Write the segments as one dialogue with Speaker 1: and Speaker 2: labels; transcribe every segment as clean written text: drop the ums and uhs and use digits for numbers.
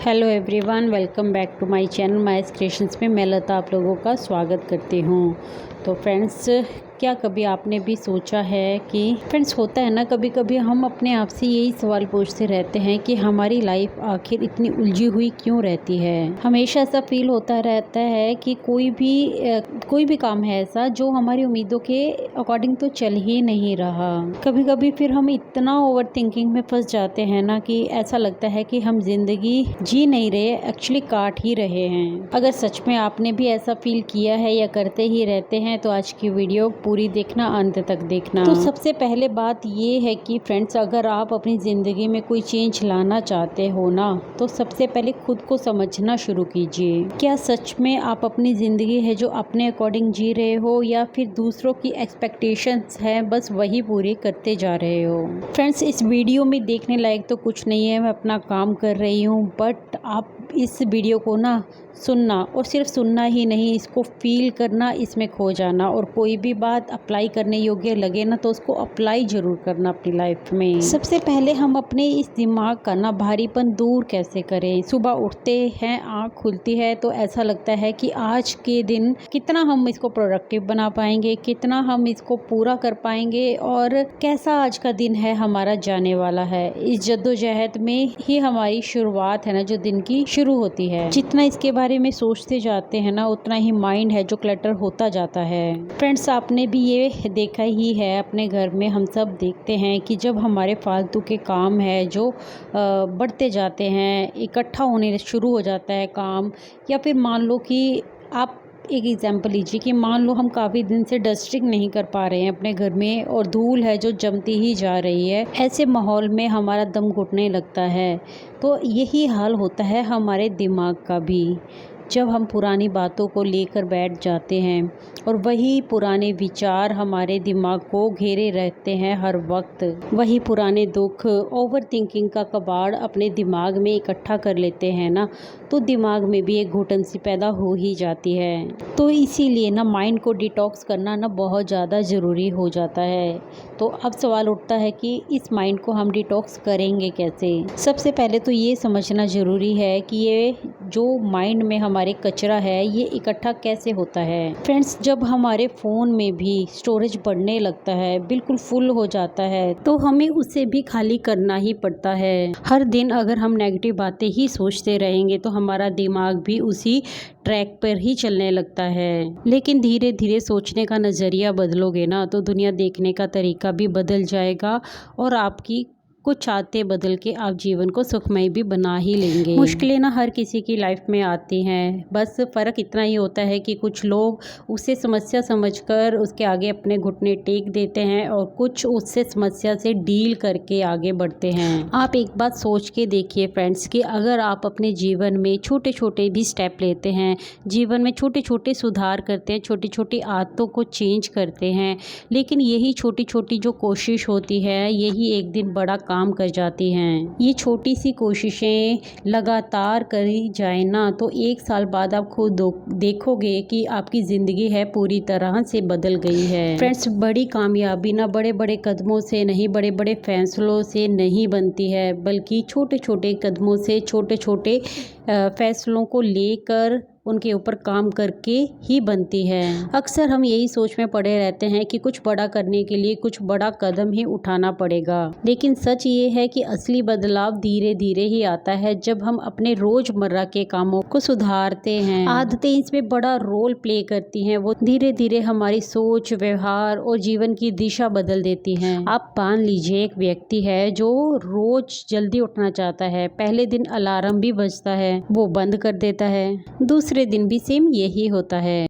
Speaker 1: Hello everyone, welcome back to my channel my creations में मैं लता आप लोगों का स्वागत करती हूँ। तो फ्रेंड्स, क्या कभी आपने भी सोचा है कि फ्रेंड्स होता है ना, कभी कभी हम अपने आप से यही सवाल पूछते रहते हैं कि हमारी लाइफ आखिर इतनी उलझी हुई क्यों रहती है। हमेशा ऐसा फील होता रहता है कि कोई भी काम है ऐसा जो हमारी उम्मीदों के अकॉर्डिंग तो चल ही नहीं रहा। कभी कभी फिर हम इतना ओवर थिंकिंग में फंस जाते हैं ना कि ऐसा लगता है कि हम जिंदगी जी नहीं रहे, एक्चुअली काट ही रहे हैं। अगर सच में आपने भी ऐसा फील किया है या करते ही रहते हैं तो आज की वीडियो पूरी देखना, अंत तक देखना। तो सबसे पहले बात ये है कि फ्रेंड्स, अगर आप अपनी ज़िंदगी में कोई चेंज लाना चाहते हो ना, तो सबसे पहले खुद को समझना शुरू कीजिए। क्या सच में आप अपनी ज़िंदगी है जो अपने अकॉर्डिंग जी रहे हो, या फिर दूसरों की एक्सपेक्टेशंस हैं बस वही पूरी करते जा रहे हो। फ्रेंड्स, इस वीडियो में देखने लायक तो कुछ नहीं है, मैं अपना काम कर रही हूँ, बट आप इस वीडियो को ना सुनना, और सिर्फ सुनना ही नहीं, इसको फील करना, इसमें खो जाना, और कोई भी बात अप्लाई करने योग्य लगे ना तो उसको अप्लाई ज़रूर करना अपनी लाइफ में। सबसे पहले हम अपने इस दिमाग का ना भारीपन दूर कैसे करें। सुबह उठते हैं, आँख खुलती है तो ऐसा लगता है कि आज के दिन कितना हम इसको प्रोडक्टिव बना पाएंगे, कितना हम इसको पूरा कर पाएंगे, और कैसा आज का दिन है हमारा जाने वाला है। इस जद्दोजहद में ही हमारी शुरुआत है ना, जो दिन की शुरू होती है। जितना इसके बारे में सोचते जाते हैं ना, उतना ही माइंड है जो क्लटर होता जाता है। फ्रेंड्स, आपने भी ये देखा ही है, अपने घर में हम सब देखते हैं कि जब हमारे फालतू के काम है जो बढ़ते जाते हैं, इकट्ठा होने शुरू हो जाता है काम, या फिर मान लो कि आप एक एग्जाम्पल लीजिए कि मान लो हम काफ़ी दिन से डस्टिंग नहीं कर पा रहे हैं अपने घर में, और धूल है जो जमती ही जा रही है। ऐसे माहौल में हमारा दम घुटने लगता है। तो यही हाल होता है हमारे दिमाग का भी, जब हम पुरानी बातों को लेकर बैठ जाते हैं और वही पुराने विचार हमारे दिमाग को घेरे रहते हैं हर वक्त। वही पुराने दुख, ओवर थिंकिंग का कबाड़ अपने दिमाग में इकट्ठा कर लेते हैं ना, तो दिमाग में भी एक घुटन सी पैदा हो ही जाती है। तो इसीलिए ना माइंड को डिटॉक्स करना ना बहुत ज़्यादा ज़रूरी हो जाता है। तो अब सवाल उठता है कि इस माइंड को हम डिटॉक्स करेंगे कैसे। सबसे पहले तो ये समझना ज़रूरी है कि ये जो माइंड में हमारे कचरा है ये इकट्ठा कैसे होता है। फ्रेंड्स, जब हमारे फ़ोन में भी स्टोरेज बढ़ने लगता है, बिल्कुल फुल हो जाता है, तो हमें उसे भी खाली करना ही पड़ता है। हर दिन अगर हम नेगेटिव बातें ही सोचते रहेंगे तो हमारा दिमाग भी उसी ट्रैक पर ही चलने लगता है। लेकिन धीरे धीरे सोचने का नज़रिया बदलोगे ना तो दुनिया देखने का तरीका भी बदल जाएगा, और आपकी कुछ आते बदल के आप जीवन को सुखमय भी बना ही लेंगे। मुश्किलें ना हर किसी की लाइफ में आती हैं, बस फ़र्क इतना ही होता है कि कुछ लोग उसे समस्या समझकर उसके आगे अपने घुटने टेक देते हैं, और कुछ उससे समस्या से डील करके आगे बढ़ते हैं। आप एक बात सोच के देखिए फ्रेंड्स, कि अगर आप अपने जीवन में छोटे छोटे भी स्टेप लेते हैं, जीवन में छोटे छोटे सुधार करते हैं, छोटी छोटी आदतों को चेंज करते हैं, लेकिन यही छोटी छोटी जो कोशिश होती है यही एक दिन बड़ा काम कर जाती हैं। ये छोटी सी कोशिशें लगातार करी जाए ना तो 1 साल बाद आप खुद देखोगे कि आपकी ज़िंदगी है पूरी तरह से बदल गई है। फ्रेंड्स, बड़ी कामयाबी ना बड़े बड़े कदमों से नहीं, बड़े बड़े फैसलों से नहीं बनती है, बल्कि छोटे छोटे कदमों से, छोटे छोटे फैसलों को लेकर उनके ऊपर काम करके ही बनती है। अक्सर हम यही सोच में पड़े रहते हैं कि कुछ बड़ा करने के लिए कुछ बड़ा कदम ही उठाना पड़ेगा, लेकिन सच ये है कि असली बदलाव धीरे धीरे ही आता है जब हम अपने रोजमर्रा के कामों को सुधारते हैं। आदतें इसमें बड़ा रोल प्ले करती हैं, वो धीरे धीरे हमारी सोच, व्यवहार और जीवन की दिशा बदल देती हैं। आप मान लीजिए एक व्यक्ति है जो रोज जल्दी उठना चाहता है, पहले दिन अलार्म भी बजता है, वो बंद कर देता है, दूसरे दिन भी सेम यही होता है,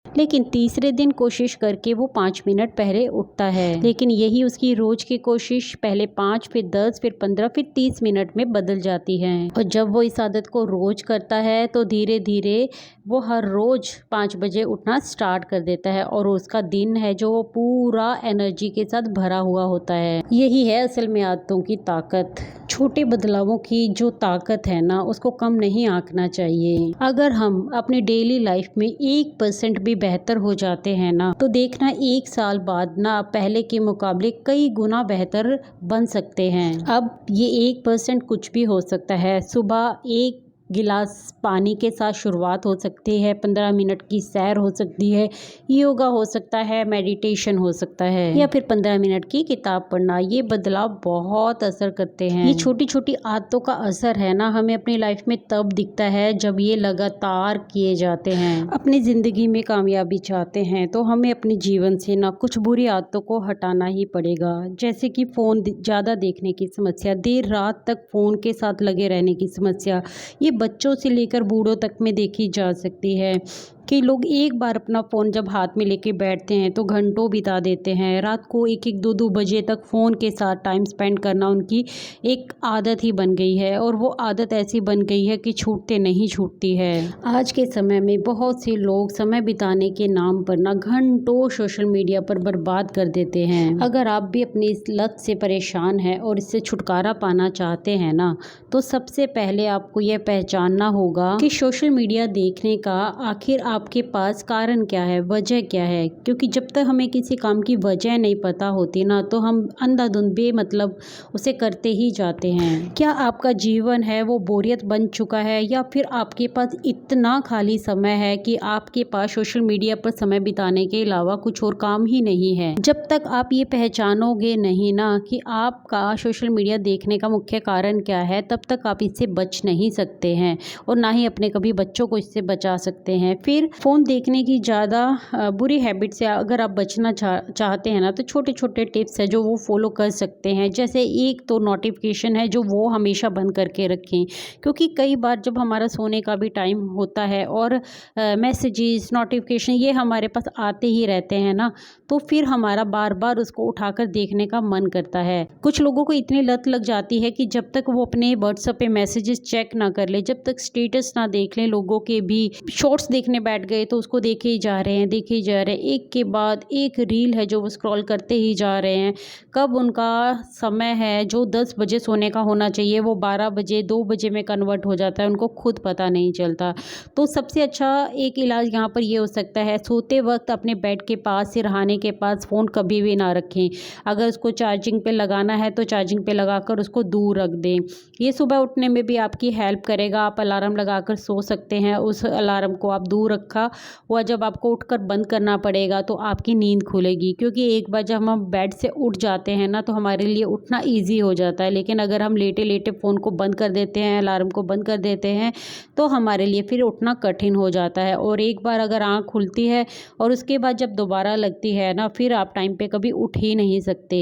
Speaker 1: लेकिन तीसरे दिन कोशिश करके वो 5 मिनट पहले उठता है। लेकिन यही उसकी रोज की कोशिश पहले 5, फिर 10, फिर 15, फिर 30 मिनट में बदल जाती है। और जब वो इस आदत को रोज करता है तो धीरे धीरे वो हर रोज 5 बजे उठना स्टार्ट कर देता है, और उसका दिन है जो वो पूरा एनर्जी के साथ भरा हुआ होता है। यही है असल में आदतों की ताकत। छोटे बदलावों की जो ताकत है ना, उसको कम नहीं आंकना चाहिए। अगर हम अपने डेली लाइफ में 1% भी बेहतर हो जाते हैं ना, तो देखना 1 साल बाद ना पहले के मुकाबले कई गुना बेहतर बन सकते हैं। अब ये 1% कुछ भी हो सकता है। सुबह 1 गिलास पानी के साथ शुरुआत हो सकती है, 15 मिनट की सैर हो सकती है, योगा हो सकता है, मेडिटेशन हो सकता है, या फिर 15 मिनट की किताब पढ़ना। ये बदलाव बहुत असर करते हैं। ये छोटी छोटी आदतों का असर है ना, हमें अपनी लाइफ में तब दिखता है जब ये लगातार किए जाते हैं। अपनी ज़िंदगी में कामयाबी चाहते हैं तो हमें अपने जीवन से ना कुछ बुरी आदतों को हटाना ही पड़ेगा, जैसे कि फ़ोन ज़्यादा देखने की समस्या, देर रात तक फ़ोन के साथ लगे रहने की समस्या। ये बच्चों से लेकर बूढ़ों तक में देखी जा सकती है कि लोग एक बार अपना फ़ोन जब हाथ में लेके बैठते हैं तो घंटों बिता देते हैं। रात को 1-1 2-2 बजे तक फ़ोन के साथ टाइम स्पेंड करना उनकी एक आदत ही बन गई है, और वो आदत ऐसी बन गई है कि नहीं छूटती है। आज के समय में बहुत से लोग समय बिताने के नाम पर ना घंटों सोशल मीडिया पर बर्बाद कर देते हैं। अगर आप भी अपनी इस लत से परेशान हैं और इससे छुटकारा पाना चाहते हैं ना, तो सबसे पहले आपको यह पहचानना होगा कि सोशल मीडिया देखने का आखिर आपके पास कारण क्या है, वजह क्या है। क्योंकि जब तक हमें किसी काम की वजह नहीं पता होती ना, तो हम अंधाधुंध बेमतलब उसे करते ही जाते हैं। क्या आपका जीवन है वो बोरियत बन चुका है, या फिर आपके पास इतना खाली समय है कि आपके पास सोशल मीडिया पर समय बिताने के अलावा कुछ और काम ही नहीं है। जब तक आप ये पहचानोगे नहीं ना कि आपका सोशल मीडिया देखने का मुख्य कारण क्या है, तब तक आप इससे बच नहीं सकते हैं, और ना ही अपने कभी बच्चों को इससे बचा सकते हैं। फिर फ़ोन देखने की ज़्यादा बुरी हैबिट से अगर आप बचना चाहते हैं ना, तो छोटे छोटे टिप्स है जो वो फॉलो कर सकते हैं। जैसे एक तो नोटिफिकेशन है जो वो हमेशा बंद करके रखें, क्योंकि कई बार जब हमारा सोने का भी टाइम होता है और मैसेजेस नोटिफिकेशन ये हमारे पास आते ही रहते हैं ना, तो फिर हमारा बार बार उसको उठाकर देखने का मन करता है। कुछ लोगों को इतनी लत लग जाती है कि जब तक वो अपने व्हाट्सएप पे मैसेजेस चेक ना कर ले, जब तक स्टेटस ना देख लें लोगों के भी, शॉर्ट्स देखने बैठ गए तो उसको देखे ही जा रहे हैं, देखे ही जा रहे हैं, एक के बाद एक रील है जो वो स्क्रॉल करते ही जा रहे हैं। कब उनका समय है जो 10 बजे सोने का होना चाहिए, वो 12 बजे 2 बजे में कन्वर्ट हो जाता है, उनको खुद पता नहीं चलता। तो सबसे अच्छा एक इलाज यहाँ पर ये हो सकता है, सोते वक्त अपने बेड के पास, सिरहाने के पास फ़ोन कभी भी ना रखें। अगर उसको चार्जिंग पे लगाना है तो चार्जिंग पे लगाकर उसको दूर रख दें। ये सुबह उठने में भी आपकी हेल्प करेगा। आप अलार्म लगाकर सो सकते हैं, उस अलार्म को आप दूर रखा हुआ जब आपको उठकर बंद करना पड़ेगा तो आपकी नींद खुलेगी। क्योंकि एक बार जब हम बेड से उठ जाते हैं ना, तो हमारे लिए उठना ईजी हो जाता है, लेकिन अगर हम लेटे लेटे फ़ोन को बंद कर देते हैं, अलार्म को बंद कर देते हैं, तो हमारे लिए फिर उठना कठिन हो जाता है। और एक बार अगर आँख खुलती है और उसके बाद जब दोबारा लगती है ना, फिर आप टाइम पे कभी उठ ही नहीं सकते।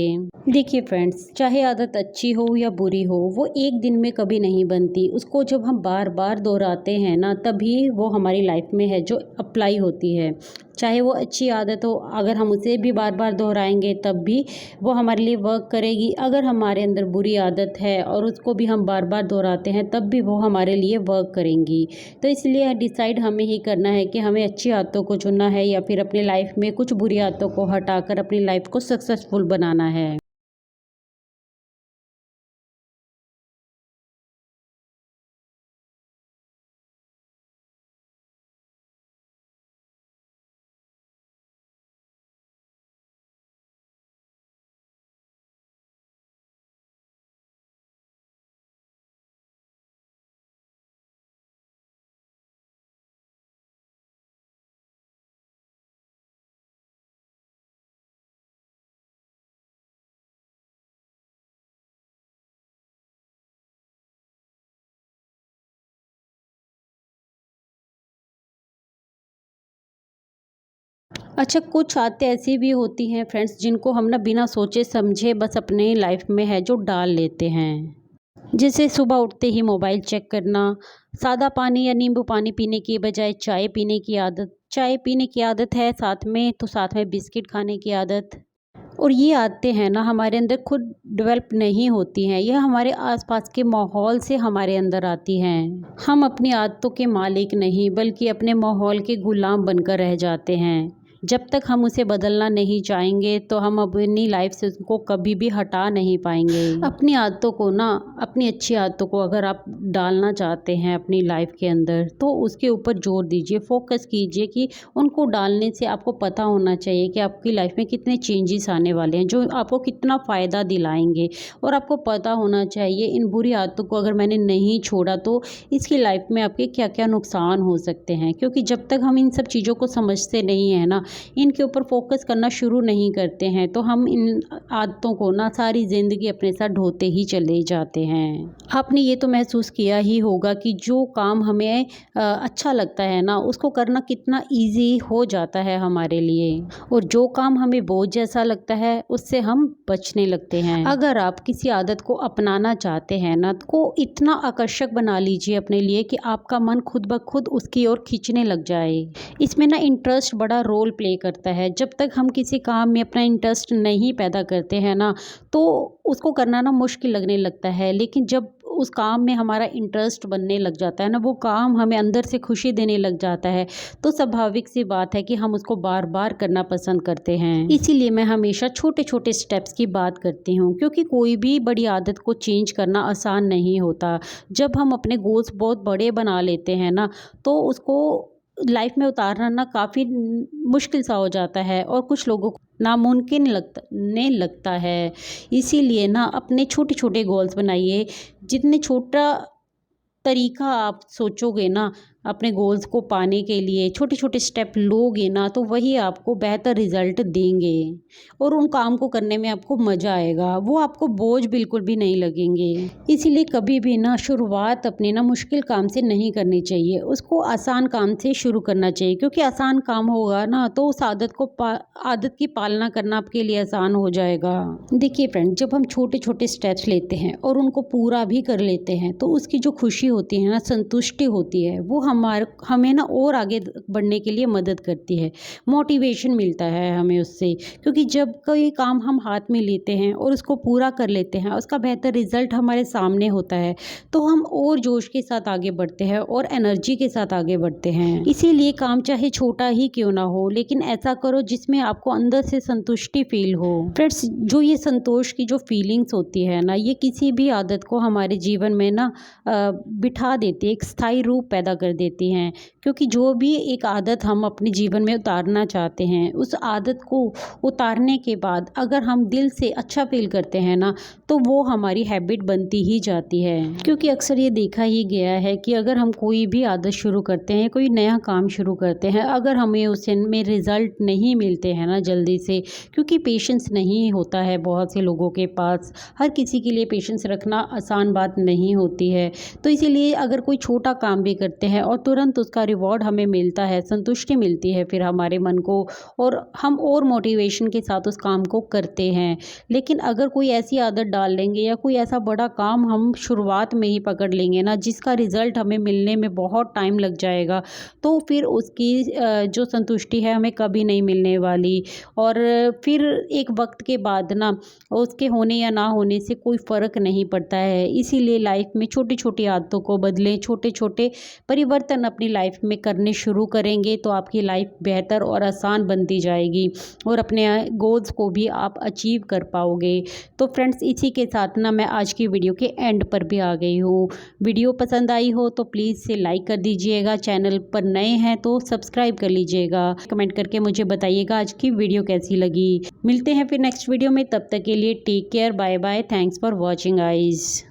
Speaker 1: देखिए फ्रेंड्स, चाहे आदत अच्छी हो या बुरी हो, वो एक दिन में कभी नहीं बनती। उसको जब हम बार बार दोहराते हैं ना, तभी वो हमारी लाइफ में है जो अप्लाई होती है। चाहे वो अच्छी आदत हो, अगर हम उसे भी बार बार दोहराएंगे तब भी वो हमारे लिए वर्क करेगी। अगर हमारे अंदर बुरी आदत है और उसको भी हम बार बार दोहराते हैं, तब भी वो हमारे लिए वर्क करेंगी। तो इसलिए डिसाइड हमें ही करना है कि हमें अच्छी आदतों को चुनना है या फिर अपनी लाइफ में कुछ बुरी आदतों को हटाकर अपनी लाइफ को सक्सेसफुल बनाना है। अच्छा, कुछ आदतें ऐसी भी होती हैं फ्रेंड्स, जिनको हम ना बिना सोचे समझे बस अपने लाइफ में है जो डाल लेते हैं। जैसे सुबह उठते ही मोबाइल चेक करना, सादा पानी या नींबू पानी पीने की बजाय चाय पीने की आदत, चाय पीने की आदत है साथ में तो साथ में बिस्किट खाने की आदत। और ये आदतें हैं ना, हमारे अंदर खुद डेवलप नहीं होती हैं, यह हमारे आसपास के माहौल से हमारे अंदर आती हैं। हम अपनी आदतों के मालिक नहीं, बल्कि अपने माहौल के गुलाम बनकर रह जाते हैं। जब तक हम उसे बदलना नहीं चाहेंगे तो हम अपनी लाइफ से उसको कभी भी हटा नहीं पाएंगे। अपनी आदतों को ना, अपनी अच्छी आदतों को अगर आप डालना चाहते हैं अपनी लाइफ के अंदर तो उसके ऊपर जोर दीजिए, फोकस कीजिए कि उनको डालने से आपको पता होना चाहिए कि आपकी लाइफ में कितने चेंजेस आने वाले हैं जो आपको कितना फ़ायदा दिलाएंगे। और आपको पता होना चाहिए इन बुरी आदतों को अगर मैंने नहीं छोड़ा तो इसकी लाइफ में आपके क्या क्या नुकसान हो सकते हैं। क्योंकि जब तक हम इन सब चीज़ों को समझते नहीं हैं ना, इनके ऊपर फोकस करना शुरू नहीं करते हैं तो हम इन आदतों को ना सारी ज़िंदगी अपने साथ ढोते ही चले जाते हैं। आपने ये तो महसूस किया ही होगा कि जो काम हमें अच्छा लगता है ना उसको करना कितना ईजी हो जाता है हमारे लिए, और जो काम हमें बोझ जैसा लगता है उससे हम बचने लगते हैं। अगर आप किसी आदत को अपनाना चाहते हैं ना तो इतना आकर्षक बना लीजिए अपने लिए कि आपका मन खुद ब खुद उसकी ओर खींचने लग जाए। इसमें ना इंटरेस्ट बड़ा रोल प्ले करता है। जब तक हम किसी काम में अपना इंटरेस्ट नहीं पैदा करते हैं ना तो उसको करना ना मुश्किल लगने लगता है, लेकिन जब उस काम में हमारा इंटरेस्ट बनने लग जाता है ना, वो काम हमें अंदर से खुशी देने लग जाता है, तो स्वाभाविक सी बात है कि हम उसको बार बार करना पसंद करते हैं। इसीलिए मैं हमेशा छोटे छोटे स्टेप्स की बात करती हूँ, क्योंकि कोई भी बड़ी आदत को चेंज करना आसान नहीं होता। जब हम अपने गोल्स बहुत बड़े बना लेते हैं ना तो उसको लाइफ में उतारना ना काफ़ी मुश्किल सा हो जाता है और कुछ लोगों को नामुमकिन लगता है। इसीलिए ना अपने छोटे छोटे गोल्स बनाइए। जितने छोटा तरीका आप सोचोगे ना अपने गोल्स को पाने के लिए, छोटे छोटे स्टेप लोगे ना तो वही आपको बेहतर रिजल्ट देंगे और उन काम को करने में आपको मज़ा आएगा, वो आपको बोझ बिल्कुल भी नहीं लगेंगे। इसीलिए कभी भी ना शुरुआत अपने ना मुश्किल काम से नहीं करनी चाहिए, उसको आसान काम से शुरू करना चाहिए, क्योंकि आसान काम होगा ना तो उस आदत की पालना करना आपके लिए आसान हो जाएगा। देखिए फ्रेंड, जब हम छोटे छोटे स्टेप्स लेते हैं और उनको पूरा भी कर लेते हैं तो उसकी जो खुशी होती है ना, संतुष्टि होती है, वो हमें ना और आगे बढ़ने के लिए मदद करती है। मोटिवेशन मिलता है हमें उससे, क्योंकि जब कोई काम हम हाथ में लेते हैं और उसको पूरा कर लेते हैं, उसका बेहतर रिजल्ट हमारे सामने होता है तो हम और जोश के साथ आगे बढ़ते हैं और एनर्जी के साथ आगे बढ़ते हैं। इसीलिए काम चाहे छोटा ही क्यों ना हो, लेकिन ऐसा करो जिसमें आपको अंदर से संतुष्टि फील हो। फ्रेंड्स, जो ये संतोष की जो फीलिंग्स होती है ना, ये किसी भी आदत को हमारे जीवन में ना बिठा देती है, एक स्थायी रूप पैदा कर देती हैं। क्योंकि जो भी एक आदत हम अपने जीवन में उतारना चाहते हैं, उस आदत को उतारने के बाद अगर हम दिल से अच्छा फील करते हैं ना तो वो हमारी हैबिट बनती ही जाती है। क्योंकि अक्सर ये देखा ही गया है कि अगर हम कोई भी आदत शुरू करते हैं, कोई नया काम शुरू करते हैं, अगर हमें उसमें रिजल्ट नहीं मिलते हैं ना जल्दी से, क्योंकि पेशेंस नहीं होता है बहुत से लोगों के पास, हर किसी के लिए पेशेंस रखना आसान बात नहीं होती है। तो इसीलिए अगर कोई छोटा काम भी करते हैं और तुरंत उसका रिवॉर्ड हमें मिलता है, संतुष्टि मिलती है फिर हमारे मन को, और हम और मोटिवेशन के साथ उस काम को करते हैं। लेकिन अगर कोई ऐसी आदत डाल लेंगे या कोई ऐसा बड़ा काम हम शुरुआत में ही पकड़ लेंगे ना जिसका रिज़ल्ट हमें मिलने में बहुत टाइम लग जाएगा, तो फिर उसकी जो संतुष्टि है हमें कभी नहीं मिलने वाली, और फिर एक वक्त के बाद ना उसके होने या ना होने से कोई फ़र्क नहीं पड़ता है। इसीलिए लाइफ में छोटी छोटी आदतों को बदलें, छोटे छोटे परिवर्तन अपनी लाइफ में करने शुरू करेंगे तो आपकी लाइफ बेहतर और आसान बनती जाएगी और अपने गोल्स को भी आप अचीव कर पाओगे। तो फ्रेंड्स, इसी के साथ ना मैं आज की वीडियो के एंड पर भी आ गई हूँ। वीडियो पसंद आई हो तो प्लीज़ से लाइक कर दीजिएगा, चैनल पर नए हैं तो सब्सक्राइब कर लीजिएगा, कमेंट करके मुझे बताइएगा आज की वीडियो कैसी लगी। मिलते हैं फिर नेक्स्ट वीडियो में, तब तक के लिए take care, bye bye, thanks for watching guys.